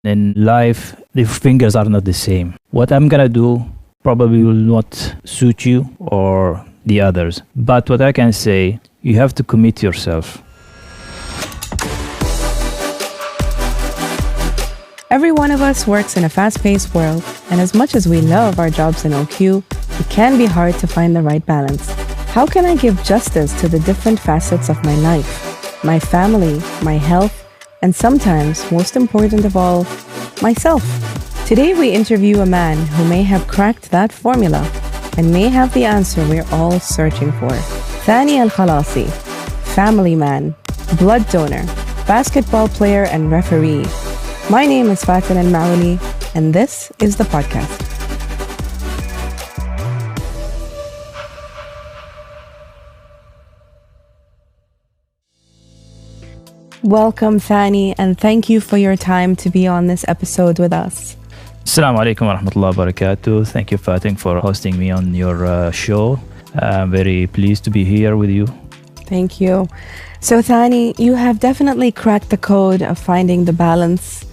In life, the fingers are not the same. What I'm gonna do probably will not suit you or the others. But what I can say, you have to commit yourself. Every one of us works in a fast-paced world, and as much as we love our jobs in OQ, it can be hard to find the right balance. How can I give justice to the different facets of my life, my family, my health, and sometimes, most important of all, myself? Today we interview a man who may have cracked that formula and may have the answer we're all searching for. Thani Al-Khalasi, family man, blood donor, basketball player and referee. My name is Fatin Al-Maouli, and this is the podcast. Welcome, Thani, and thank you for your time to be on this episode with us. Assalamu alaikum wa rahmatullahi wa barakatuh. Thank you, Fatin, for hosting me on your show. I'm very pleased to be here with you. Thank you. So, Thani, you have definitely cracked the code of finding the balance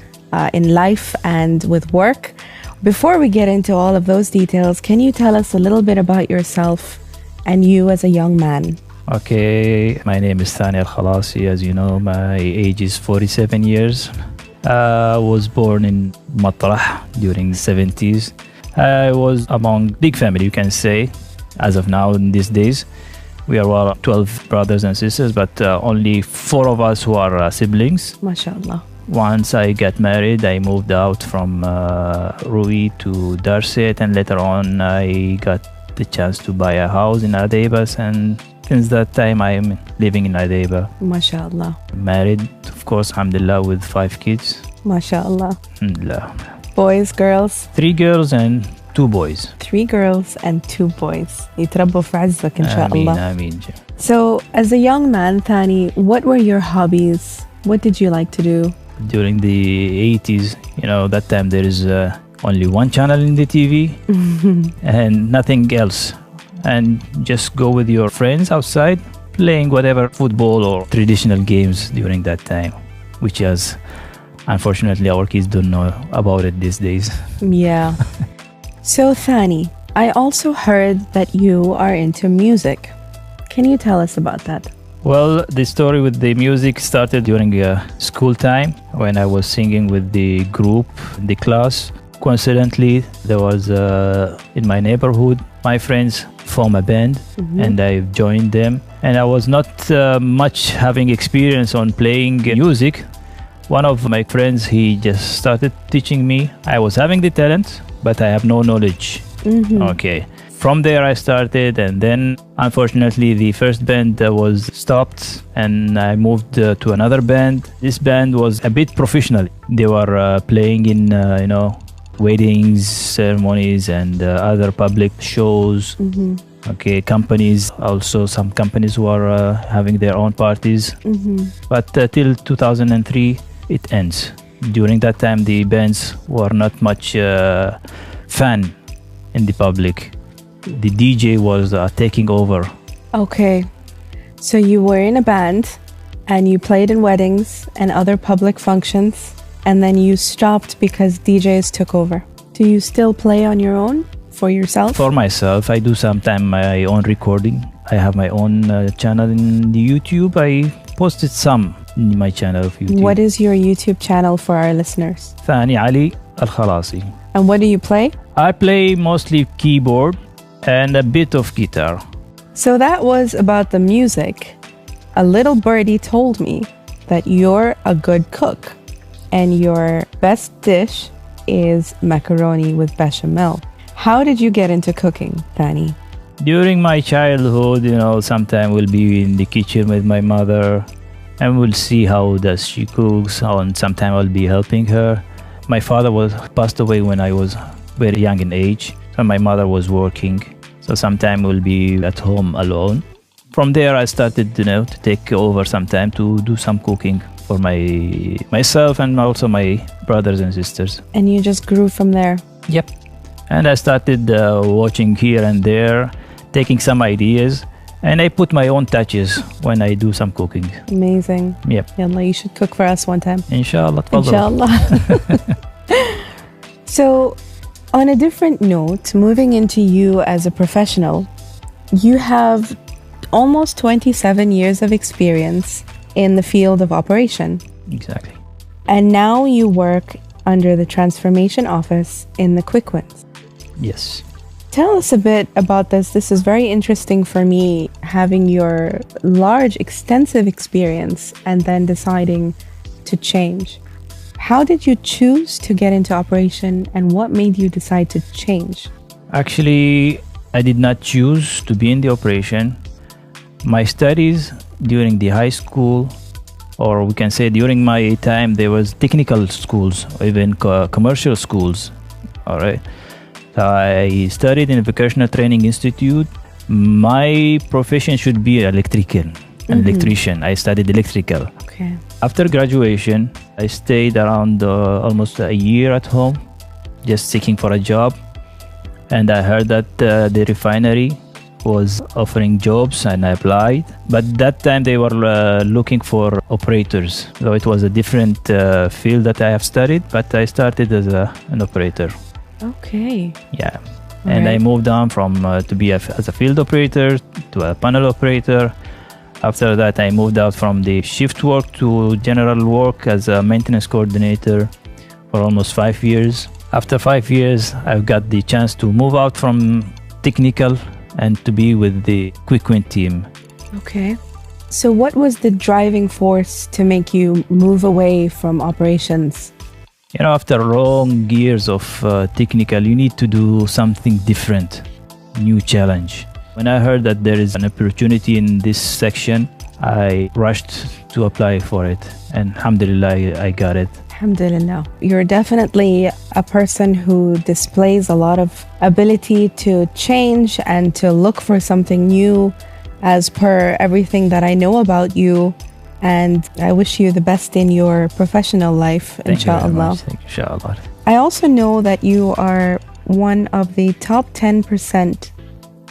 in life and with work. Before we get into all of those details, can you tell us a little bit about yourself and you as a young man? Okay, my name is Thani Al-Khalasi. As you know, my age is 47 years. I was born in Matrah during the 70s. I was among big family, you can say, as of now in these days. We are 12 brothers and sisters, but only 4 of us who are siblings. MashaAllah. Once I got married, I moved out from Rui to Darset, and later on I got the chance to buy a house in Adaibas, and since that time I am living in Adaiba. MashaAllah. Married, of course, alhamdulillah, with 5 kids. MashaAllah. Alhamdulillah. Boys, girls? 3 girls and 2 boys. 3 girls and 2 boys. يتربوا في عزك إن شاء الله. Ameen. So, as a young man, Thani, what were your hobbies? What did you like to do? During the 80s, that time there is only one channel in the TV and nothing else. And just go with your friends outside playing whatever football or traditional games during that time, which is unfortunately our kids don't know about it these days. Yeah. So, Thani, I also heard that you are into music. Can you tell us about that? Well, the story with the music started during school time when I was singing with the group in the class. Coincidentally, there was in my neighborhood, my friends form a band, and I joined them. And I was not much having experience on playing music. One of my friends, he just started teaching me. I was having the talent, but I have no knowledge. Okay. From there I started, and then unfortunately the first band was stopped, and I moved to another band. This band was a bit professional. They were playing in weddings, ceremonies, and other public shows. Okay, companies also, some companies who are having their own parties. But till 2003 it ends. During that time the bands were not much fan in the public. The DJ was taking over. Okay, so you were in a band and you played in weddings and other public functions, and then you stopped because DJs took over. Do you still play on your own for yourself? For myself, I do sometimes my own recording. I have my own channel in the YouTube. I posted some in my channel of YouTube. What is your YouTube channel for our listeners? Thani Ali Al-Khalasi. And what do you play? I play mostly keyboard and a bit of guitar. So that was about the music. A little birdie told me that you're a good cook and your best dish is macaroni with bechamel. How did you get into cooking, Thani? During my childhood, sometime we'll be in the kitchen with my mother and we'll see how does she cooks, and sometime I'll be helping her. My father passed away when I was very young in age, so my mother was working. So sometime we'll be at home alone. From there, I started, to take over sometime to do some cooking for myself and also my brothers and sisters. And you just grew from there? Yep. And I started watching here and there, taking some ideas, And I put my own touches when I do some cooking. Amazing. Yep. Yalla, you should cook for us one time. Inshallah. تفضل. Inshallah. So, on a different note, moving into you as a professional, you have almost 27 years of experience in the field of operation. Exactly. And now you work under the transformation office in the Quick Wins. Yes. Tell us a bit about this. This is very interesting for me, having your large, extensive experience and then deciding to change. How did you choose to get into operation and what made you decide to change? Actually, I did not choose to be in the operation. My studies during the high school, or we can say during my time, there was technical schools, or even commercial schools. All right. I studied in a vocational training institute. My profession should be electrician. I studied electrical. Okay. After graduation, I stayed around almost a year at home, just seeking for a job. And I heard that the refinery was offering jobs, and I applied. But that time they were looking for operators. So it was a different field that I have studied, but I started as an operator. Okay. Yeah. And I moved on from to be as a field operator to a panel operator. After that, I moved out from the shift work to general work as a maintenance coordinator for almost 5 years. After 5 years, I've got the chance to move out from technical and to be with the Quick Win team. Okay. So what was the driving force to make you move away from operations? You know, after long years of technical, you need to do something different, new challenge. When I heard that there is an opportunity in this section, I rushed to apply for it. And alhamdulillah, I got it. Alhamdulillah. You're definitely a person who displays a lot of ability to change and to look for something new as per everything that I know about you. And I wish you the best in your professional life, inshallah. Thank you, inshallah. I also know that you are one of the top 10%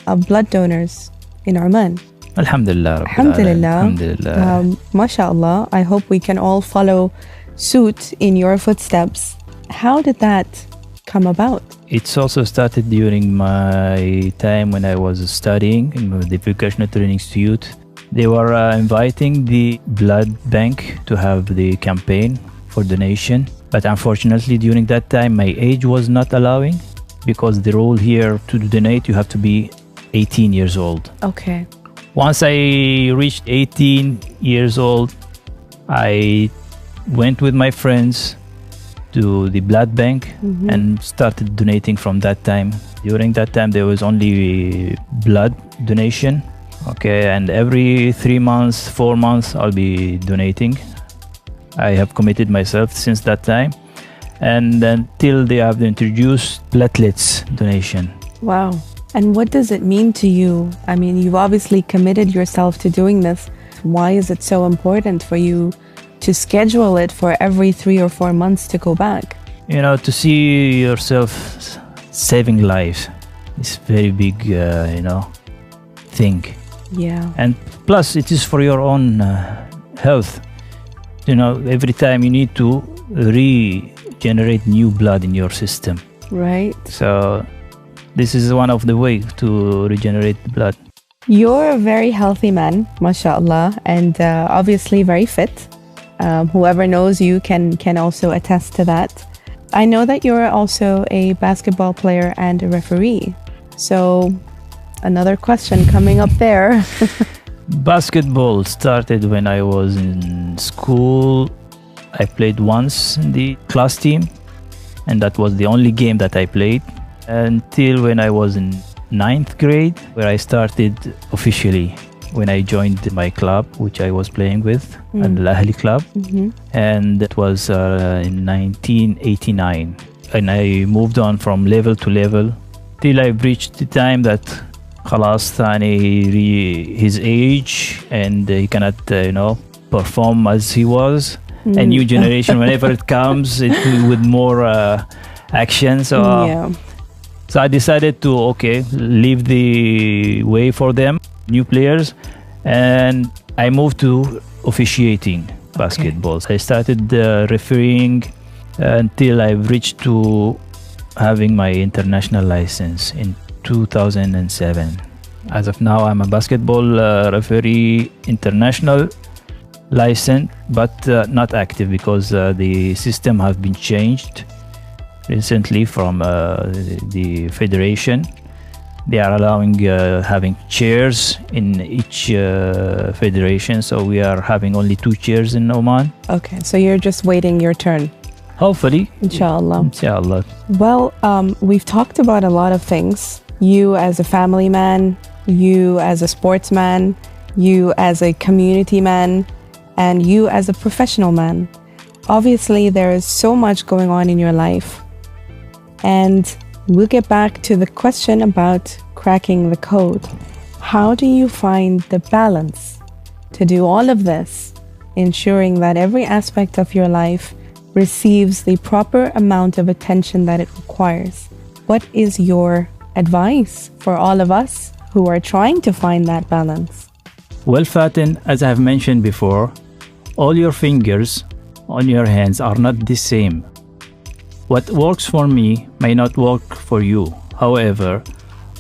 of blood donors in Oman. Alhamdulillah. Alhamdulillah. Alhamdulillah. MashaAllah. I hope we can all follow suit in your footsteps. How did that come about? It's also started during my time when I was studying in the vocational training institute. They were inviting the blood bank to have the campaign for donation. But unfortunately, during that time, my age was not allowing, because the rule here to donate, you have to be 18 years old. Okay. Once I reached 18 years old, I went with my friends to the blood bank and started donating from that time. During that time, there was only blood donation. Okay, and every 3 months, 4 months, I'll be donating. I have committed myself since that time. And until they have introduced platelets donation. Wow. And what does it mean to you? I mean, you've obviously committed yourself to doing this. Why is it so important for you to schedule it for every 3 or 4 months to go back? You know, to see yourself saving lives is very big, thing. Yeah. And plus, it is for your own health. You know, every time you need to regenerate new blood in your system. Right. So this is one of the ways to regenerate the blood. You're a very healthy man, mashallah, and obviously very fit. Whoever knows you can also attest to that. I know that you're also a basketball player and a referee. So another question coming up there. Basketball started when I was in school. I played once in the class team, and that was the only game that I played until when I was in 9th grade, where I started officially when I joined my club, which I was playing with, Al-Ahli club. And that was in 1989. And I moved on from level to level till I reached the time that Al-Khalasi, his age, and he cannot, perform as he was. A new generation, whenever it comes, with more action. So I decided to, leave the way for them. new players, and I moved to officiating basketball. I started refereeing until I reached to having my international license in 2007. As of now, I'm a basketball referee, international license, but not active because the system has been changed recently from the federation. They are allowing having chairs in each federation, so we are having only 2 chairs in Oman. Okay, so you're just waiting your turn. Hopefully. Inshallah. Inshallah. Well, we've talked about a lot of things. You as a family man, you as a sportsman, you as a community man, and you as a professional man. Obviously, there is so much going on in your life. And we'll get back to the question about cracking the code. How do you find the balance to do all of this, ensuring that every aspect of your life receives the proper amount of attention that it requires? What is your advice for all of us who are trying to find that balance? Well, Fatin, as I have mentioned before, all your fingers on your hands are not the same. What works for me may not work for you. However,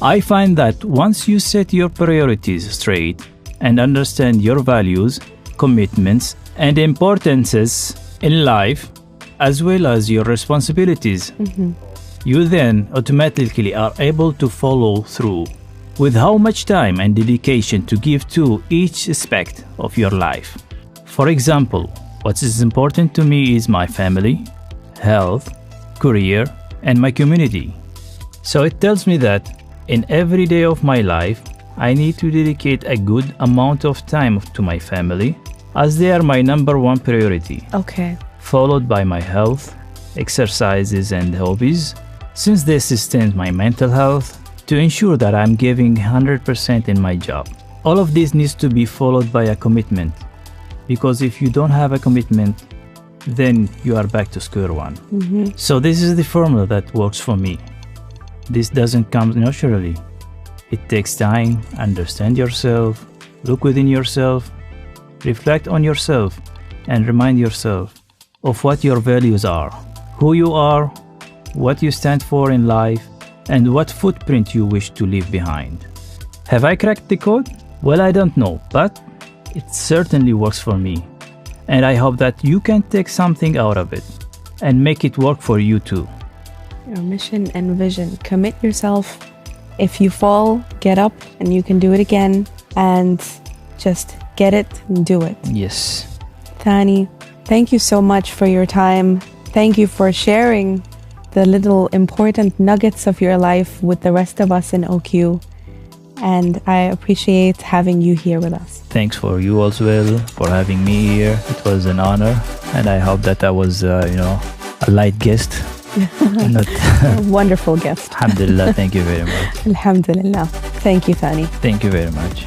I find that once you set your priorities straight and understand your values, commitments, and importances in life, as well as your responsibilities, you then automatically are able to follow through with how much time and dedication to give to each aspect of your life. For example, what is important to me is my family, health, career, and my community. So it tells me that in every day of my life, I need to dedicate a good amount of time to my family, as they are my number 1 priority. Okay. Followed by my health, exercises, and hobbies, since they sustain my mental health, to ensure that I'm giving 100% in my job. All of this needs to be followed by a commitment, because if you don't have a commitment, then you are back to square one. So this is the formula that works for me. This doesn't come naturally. It takes time. Understand yourself, look within yourself, reflect on yourself, and remind yourself of what your values are, who you are, what you stand for in life, and what footprint you wish to leave behind. Have I cracked the code? Well, I don't know, but it certainly works for me. And I hope that you can take something out of it and make it work for you too. Your mission and vision. Commit yourself. If you fall, get up and you can do it again. And just get it and do it. Yes. Thani, thank you so much for your time. Thank you for sharing the little important nuggets of your life with the rest of us in OQ. And I appreciate having you here with us. Thanks for you as well for having me here. It was an honor, and I hope that I was, a light guest. Not A wonderful guest. Alhamdulillah. Thank you very much. Alhamdulillah. Thank you, Thani. Thank you very much.